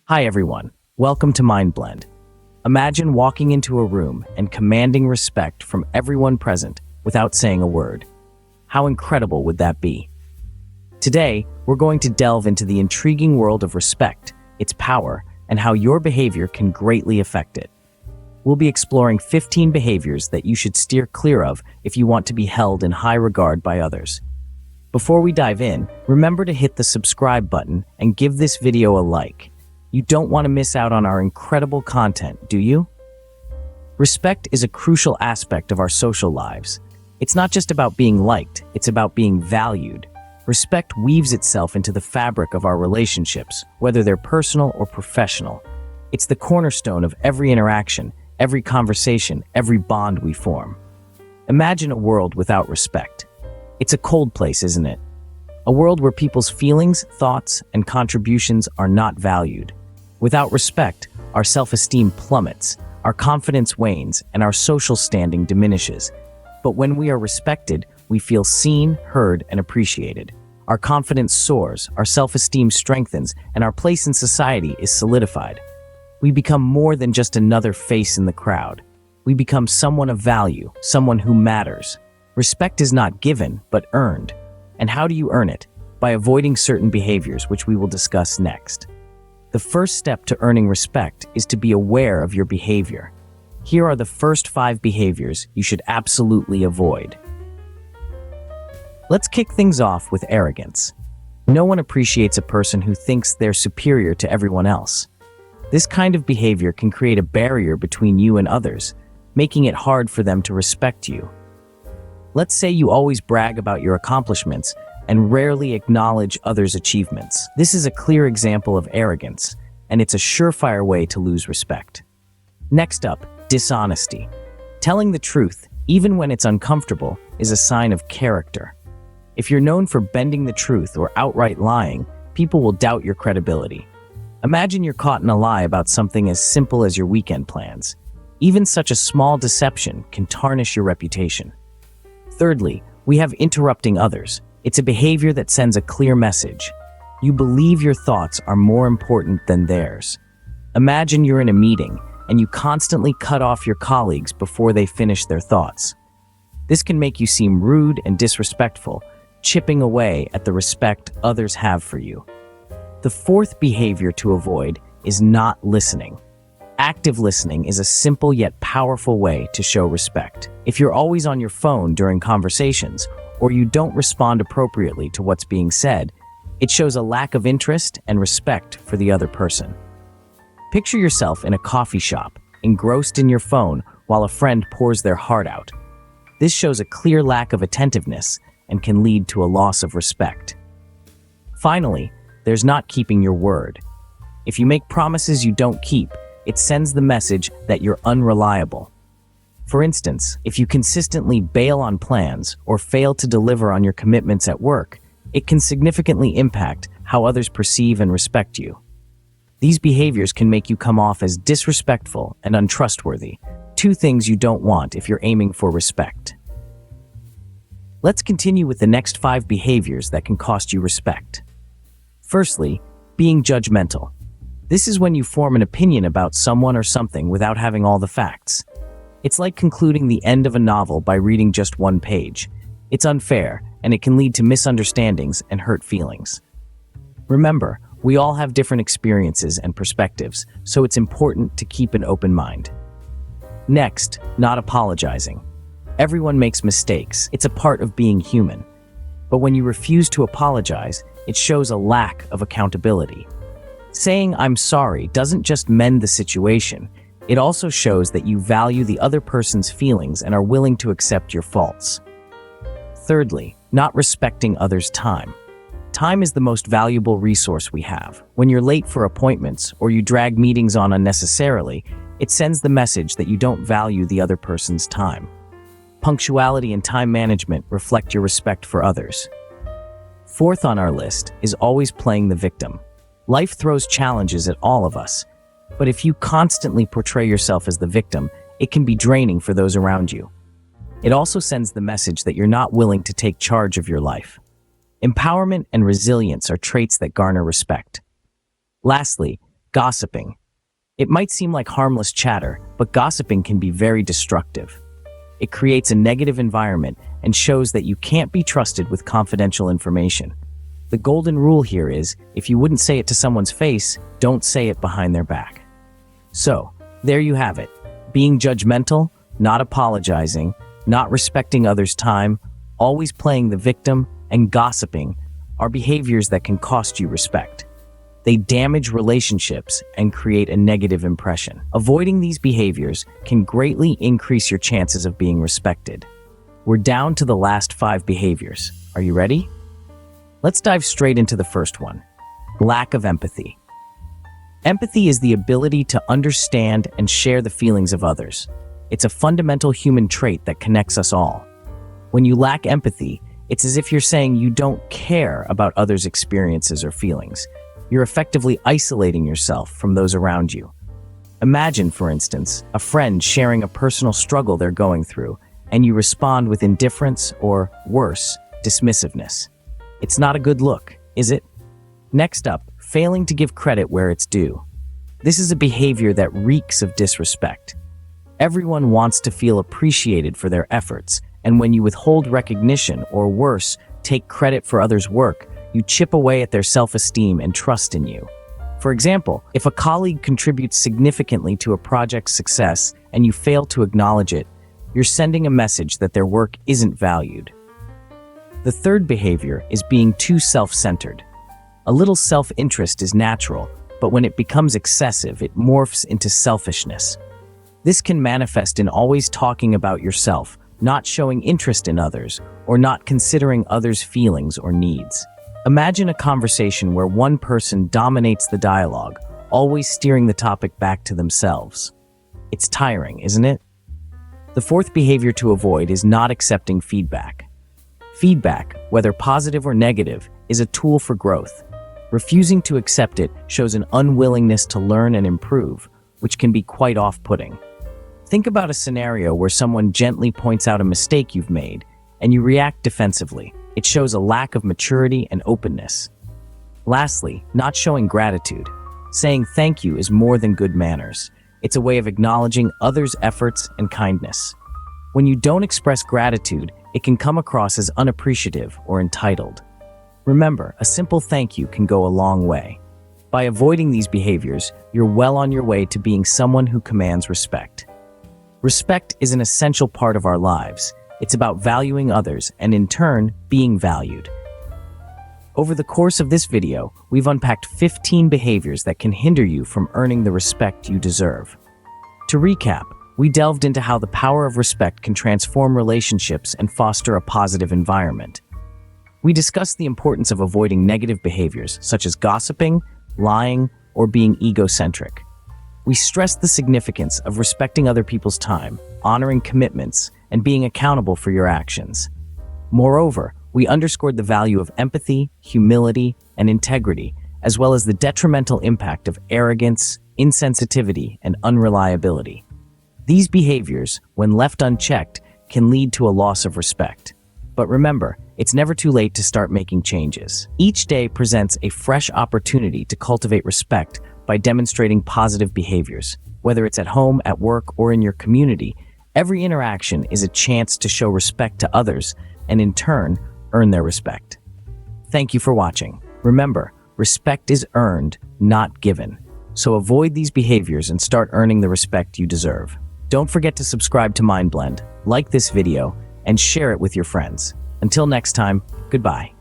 Hi everyone, welcome to MindBlend. Imagine walking into a room and commanding respect from everyone present without saying a word. How incredible would that be? Today, we're going to delve into the intriguing world of respect, its power, and how your behavior can greatly affect it. We'll be exploring 15 behaviors that you should steer clear of if you want to be held in high regard by others. Before we dive in, remember to hit the subscribe button and give this video a like. You don't want to miss out on our incredible content, do you? Respect is a crucial aspect of our social lives. It's not just about being liked, it's about being valued. Respect weaves itself into the fabric of our relationships, whether they're personal or professional. It's the cornerstone of every interaction, every conversation, every bond we form. Imagine a world without respect. It's a cold place, isn't it? A world where people's feelings, thoughts, and contributions are not valued. Without respect, our self-esteem plummets, our confidence wanes, and our social standing diminishes. But when we are respected, we feel seen, heard, and appreciated. Our confidence soars, our self-esteem strengthens, and our place in society is solidified. We become more than just another face in the crowd. We become someone of value, someone who matters. Respect is not given, but earned. And how do you earn it? By avoiding certain behaviors, which we will discuss next. The first step to earning respect is to be aware of your behavior. Here are the first 5 behaviors you should absolutely avoid. Let's kick things off with arrogance. No one appreciates a person who thinks they're superior to everyone else. This kind of behavior can create a barrier between you and others, making it hard for them to respect you. Let's say you always brag about your accomplishments and rarely acknowledge others' achievements. This is a clear example of arrogance, and it's a surefire way to lose respect. Next up, dishonesty. Telling the truth, even when it's uncomfortable, is a sign of character. If you're known for bending the truth or outright lying, people will doubt your credibility. Imagine you're caught in a lie about something as simple as your weekend plans. Even such a small deception can tarnish your reputation. Thirdly, we have interrupting others. It's a behavior that sends a clear message. You believe your thoughts are more important than theirs. Imagine you're in a meeting and you constantly cut off your colleagues before they finish their thoughts. This can make you seem rude and disrespectful, chipping away at the respect others have for you. The fourth behavior to avoid is not listening. Active listening is a simple yet powerful way to show respect. If you're always on your phone during conversations, or you don't respond appropriately to what's being said, it shows a lack of interest and respect for the other person. Picture yourself in a coffee shop, engrossed in your phone while a friend pours their heart out. This shows a clear lack of attentiveness and can lead to a loss of respect. Finally, there's not keeping your word. If you make promises you don't keep, it sends the message that you're unreliable. For instance, if you consistently bail on plans or fail to deliver on your commitments at work, it can significantly impact how others perceive and respect you. These behaviors can make you come off as disrespectful and untrustworthy, 2 things you don't want if you're aiming for respect. Let's continue with the next 5 behaviors that can cost you respect. Firstly, being judgmental. This is when you form an opinion about someone or something without having all the facts. It's like concluding the end of a novel by reading just 1 page. It's unfair, and it can lead to misunderstandings and hurt feelings. Remember, we all have different experiences and perspectives, so it's important to keep an open mind. Next, not apologizing. Everyone makes mistakes. It's a part of being human. But when you refuse to apologize, it shows a lack of accountability. Saying "I'm sorry" doesn't just mend the situation. It also shows that you value the other person's feelings and are willing to accept your faults. Thirdly, not respecting others' time. Time is the most valuable resource we have. When you're late for appointments or you drag meetings on unnecessarily, it sends the message that you don't value the other person's time. Punctuality and time management reflect your respect for others. Fourth on our list is always playing the victim. Life throws challenges at all of us, but if you constantly portray yourself as the victim, it can be draining for those around you. It also sends the message that you're not willing to take charge of your life. Empowerment and resilience are traits that garner respect. Lastly, Gossiping. It might seem like harmless chatter, but gossiping can be very destructive. It creates a negative environment and shows that you can't be trusted with confidential information. The golden rule here is, if you wouldn't say it to someone's face, don't say it behind their back. So, there you have it. Being judgmental, not apologizing, not respecting others' time, always playing the victim, and gossiping are behaviors that can cost you respect. They damage relationships and create a negative impression. Avoiding these behaviors can greatly increase your chances of being respected. We're down to the last 5 behaviors. Are you ready? Let's dive straight into the first one. Lack of empathy. Empathy is the ability to understand and share the feelings of others. It's a fundamental human trait that connects us all. When you lack empathy, it's as if you're saying you don't care about others' experiences or feelings. You're effectively isolating yourself from those around you. Imagine, for instance, a friend sharing a personal struggle they're going through, and you respond with indifference or, worse, dismissiveness. It's not a good look, is it? Next up, failing to give credit where it's due. This is a behavior that reeks of disrespect. Everyone wants to feel appreciated for their efforts, and when you withhold recognition or, worse, take credit for others' work, you chip away at their self-esteem and trust in you. For example, if a colleague contributes significantly to a project's success and you fail to acknowledge it, you're sending a message that their work isn't valued. The third behavior is being too self-centered. A little self-interest is natural, but when it becomes excessive, it morphs into selfishness. This can manifest in always talking about yourself, not showing interest in others, or not considering others' feelings or needs. Imagine a conversation where one person dominates the dialogue, always steering the topic back to themselves. It's tiring, isn't it? The fourth behavior to avoid is not accepting feedback. Feedback, whether positive or negative, is a tool for growth. Refusing to accept it shows an unwillingness to learn and improve, which can be quite off-putting. Think about a scenario where someone gently points out a mistake you've made, and you react defensively. It shows a lack of maturity and openness. Lastly, not showing gratitude. Saying thank you is more than good manners. It's a way of acknowledging others' efforts and kindness. When you don't express gratitude, it can come across as unappreciative or entitled. Remember, a simple thank you can go a long way. By avoiding these behaviors, you're well on your way to being someone who commands respect. Respect is an essential part of our lives. It's about valuing others and, in turn, being valued. Over the course of this video, we've unpacked 15 behaviors that can hinder you from earning the respect you deserve. To recap, we delved into how the power of respect can transform relationships and foster a positive environment. We discussed the importance of avoiding negative behaviors such as gossiping, lying, or being egocentric. We stressed the significance of respecting other people's time, honoring commitments, and being accountable for your actions. Moreover, we underscored the value of empathy, humility, and integrity, as well as the detrimental impact of arrogance, insensitivity, and unreliability. These behaviors, when left unchecked, can lead to a loss of respect. But remember, it's never too late to start making changes. Each day presents a fresh opportunity to cultivate respect by demonstrating positive behaviors. Whether it's at home, at work, or in your community, every interaction is a chance to show respect to others and, in turn, earn their respect. Thank you for watching. Remember, respect is earned, not given. So avoid these behaviors and start earning the respect you deserve. Don't forget to subscribe to MindBlend, like this video, and share it with your friends. Until next time, goodbye.